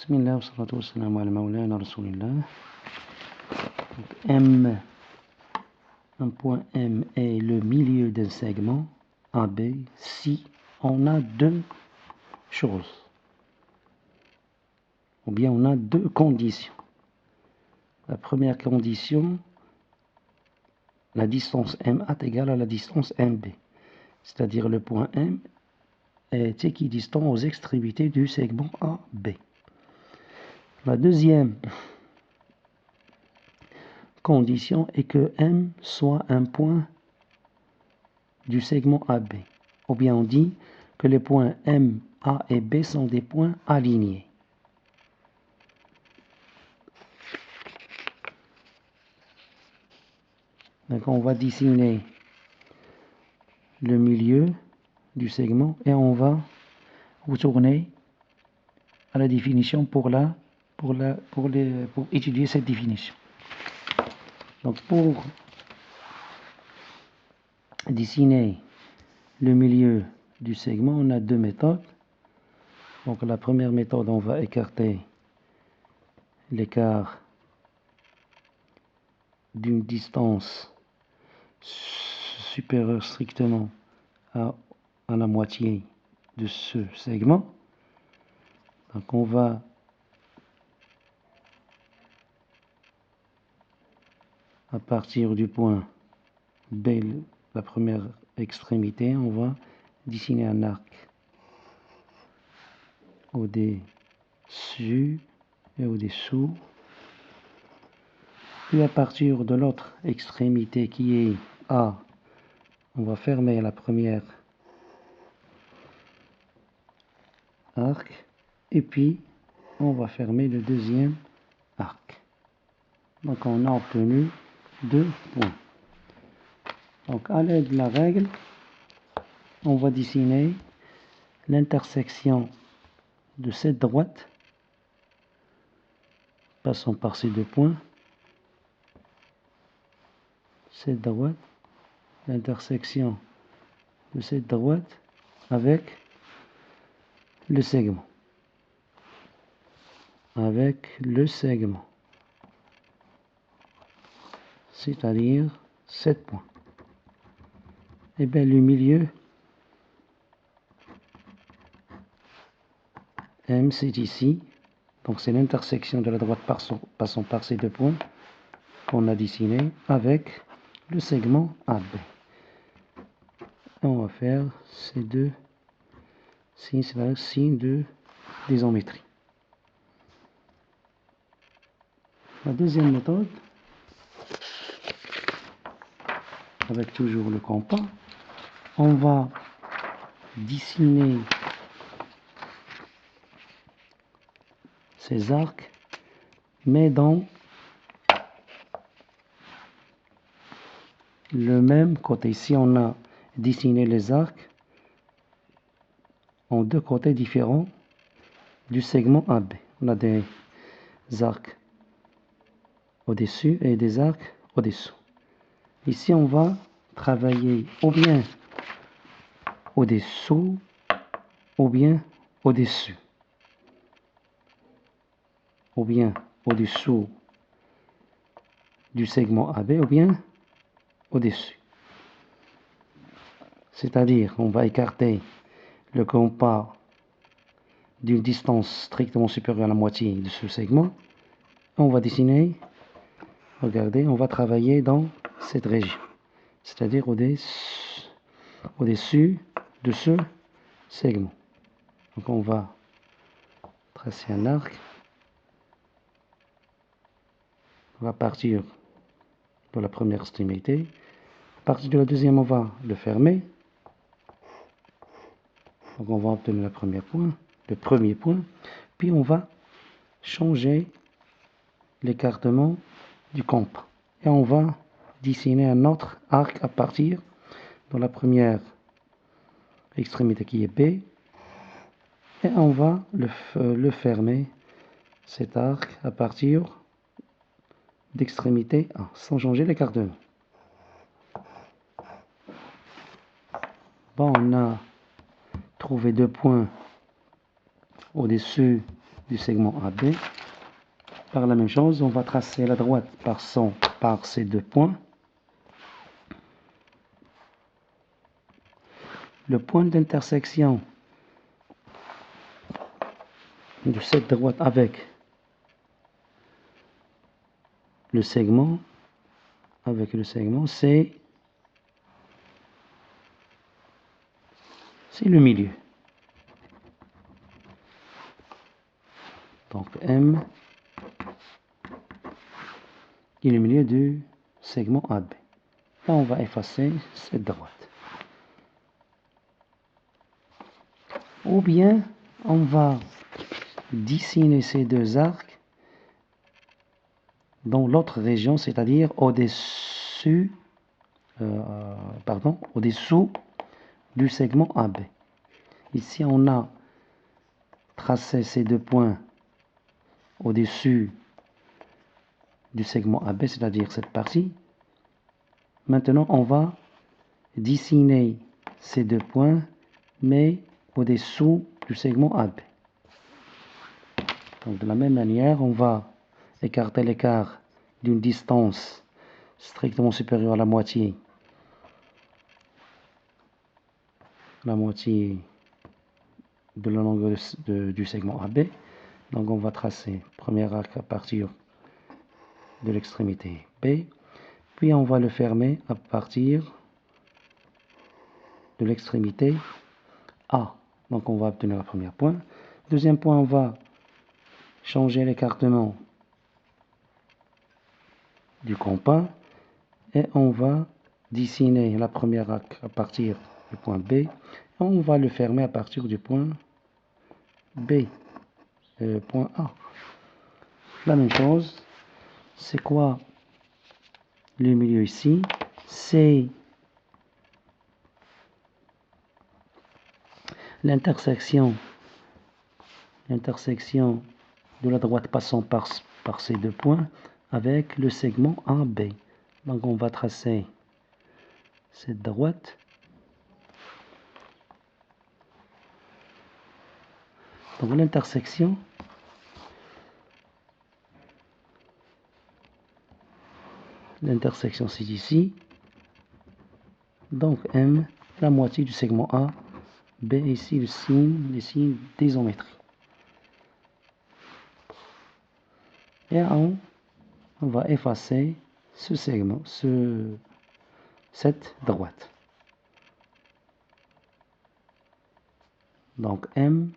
Bismillah, wassalatu wassalamu ala maulana rasulillah. M, un point M est le milieu d'un segment AB si on a deux choses, ou bien on a deux conditions. La première condition, la distance MA est égale à la distance MB, c'est-à-dire le point M est équidistant aux extrémités du segment AB. La deuxième condition est que M soit un point du segment AB. Ou bien on dit que les points M, A et B sont des points alignés. Donc on va dessiner le milieu du segment et on va retourner à la définition pour étudier cette définition. Donc pour dessiner le milieu du segment, on a deux méthodes. Donc la première méthode, on va écarter l'écart d'une distance supérieure strictement à la moitié de ce segment. Donc on va à partir du point B, la première extrémité, on va dessiner un arc au-dessus et au-dessous. Puis à partir de l'autre extrémité qui est A, on va fermer la première arc et puis on va fermer le deuxième arc. Donc on a obtenu deux points. Donc à l'aide de la règle, on va dessiner l'intersection de cette droite, passant par ces deux points. Cette droite, l'intersection de cette droite avec le segment. C'est-à-dire 7 points. Et bien le milieu M, c'est ici. Donc c'est l'intersection de la droite passant par ces deux points qu'on a dessiné avec le segment AB. On va faire ces deux signes, c'est le signe de l'isométrie. La deuxième méthode, avec toujours le compas, on va dessiner ces arcs, mais dans le même côté. Ici, on a dessiné les arcs en deux côtés différents du segment AB. On a des arcs au-dessus et des arcs au-dessous. Ici, on va travailler ou bien au-dessous ou bien au-dessus. Ou bien au-dessous du segment AB ou bien au-dessus. C'est-à-dire, on va écarter le compas d'une distance strictement supérieure à la moitié de ce segment. On va dessiner, regardez, on va travailler dans cette région, c'est-à-dire au-dessus de ce segment. Donc on va tracer un arc. On va partir de la première extrémité. À partir de la deuxième, on va le fermer. Donc on va obtenir le premier point. Puis on va changer l'écartement du compas. Et on va dessiner un autre arc à partir de la première extrémité qui est B. Et on va le fermer, cet arc, à partir d'extrémité A, sans changer l'écartement. Bon, on a trouvé deux points au-dessus du segment AB. Par la même chose, on va tracer la droite par ces deux points. Le point d'intersection de cette droite avec le segment, c'est le milieu. Donc M est le milieu du segment AB. Là, on va effacer cette droite. Ou bien, on va dessiner ces deux arcs dans l'autre région, c'est-à-dire au-dessous du segment AB. Ici, on a tracé ces deux points au-dessus du segment AB, c'est-à-dire cette partie. Maintenant, on va dessiner ces deux points, mais au-dessous du segment AB. Donc, de la même manière, on va écarter l'écart d'une distance strictement supérieure à la moitié de la longueur du segment AB. Donc on va tracer premier arc à partir de l'extrémité B, puis on va le fermer à partir de l'extrémité A. Donc on va obtenir le premier point. Deuxième point, on va changer l'écartement du compas et on va dessiner la première arc à partir du point B et on va le fermer à partir du point B, point A. La même chose, c'est quoi le milieu ici? C'est l'intersection de la droite passant par ces deux points avec le segment AB. Donc on va tracer cette droite. Donc l'intersection c'est ici. Donc M, la moitié du segment A. B ici le signe d'isométrie. Et on va effacer ce segment, cette droite. Donc M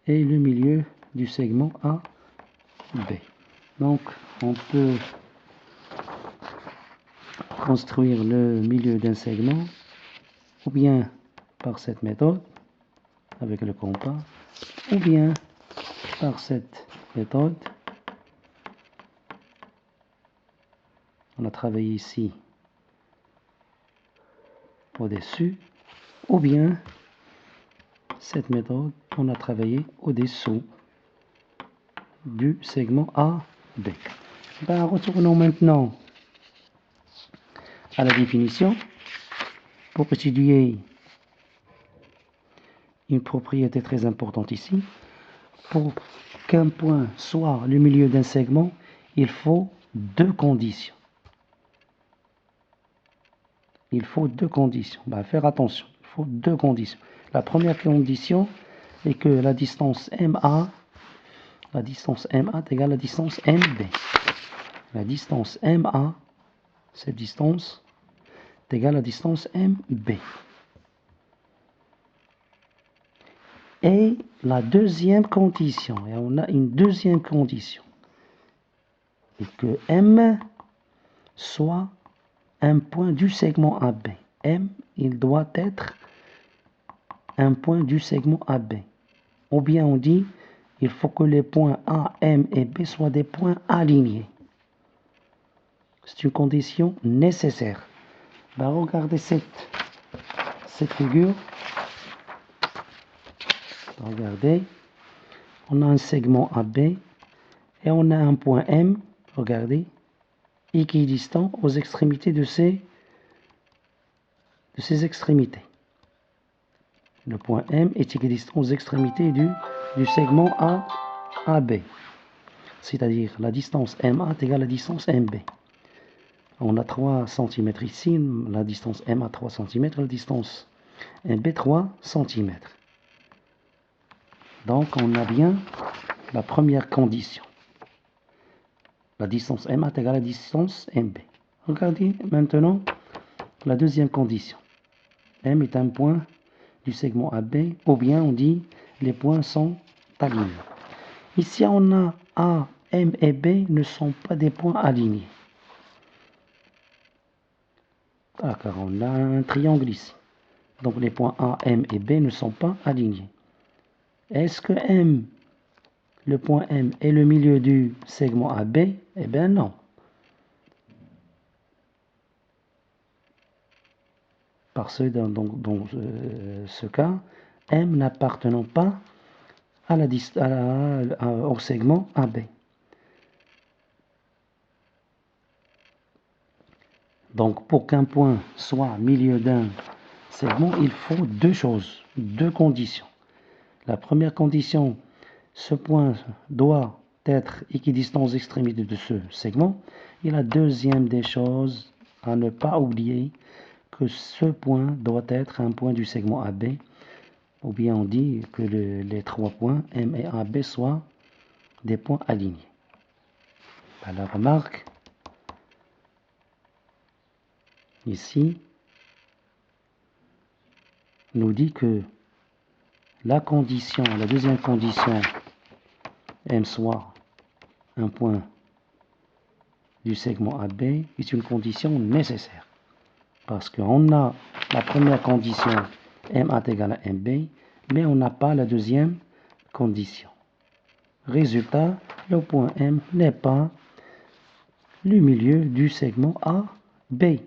est le milieu du segment AB. Donc on peut construire le milieu d'un segment ou bien par cette méthode avec le compas ou bien par cette méthode. On a travaillé ici au-dessus, ou bien cette méthode, on a travaillé au-dessous du segment AB. Retournons maintenant à la définition pour étudier une propriété très importante ici. Pour qu'un point soit le milieu d'un segment, il faut deux conditions. Faire attention, il faut deux conditions. La première condition est que la distance MA est égale à la distance MB. La distance MA, cette distance, est égale à la distance MB. Et la deuxième condition, et on a une deuxième condition, est que M soit un point du segment AB. M, il doit être un point du segment AB. Ou bien on dit, il faut que les points A, M et B soient des points alignés. C'est une condition nécessaire. Regardez cette figure. Regardez, on a un segment AB et on a un point M, regardez, équidistant aux extrémités de ces extrémités. Le point M est équidistant aux extrémités du du segment A à B. C'est-à-dire la distance MA est égale à la distance MB. On a 3 cm ici, la distance MA 3 cm, la distance MB 3 cm. Donc on a bien la première condition. La distance MA est égale à la distance MB. Regardez maintenant la deuxième condition. M est un point du segment AB, ou bien on dit les points sont alignés. Ici on a A, M et B ne sont pas des points alignés. Ah, car on a un triangle ici. Donc les points A, M et B ne sont pas alignés. Est-ce que M, le point M, est le milieu du segment AB? Eh bien non. Parce que dans ce cas, M n'appartenant pas à au segment AB. Donc pour qu'un point soit milieu d'un segment, il faut deux choses, deux conditions. La première condition, ce point doit être équidistant aux extrémités de ce segment. Et la deuxième des choses à ne pas oublier, que ce point doit être un point du segment AB, ou bien on dit que les trois points M et AB soient des points alignés. La remarque, ici, nous dit que la deuxième condition, M soit un point du segment AB, est une condition nécessaire. Parce qu'on a la première condition, MA est égal à MB, mais on n'a pas la deuxième condition. Résultat, le point M n'est pas le milieu du segment AB.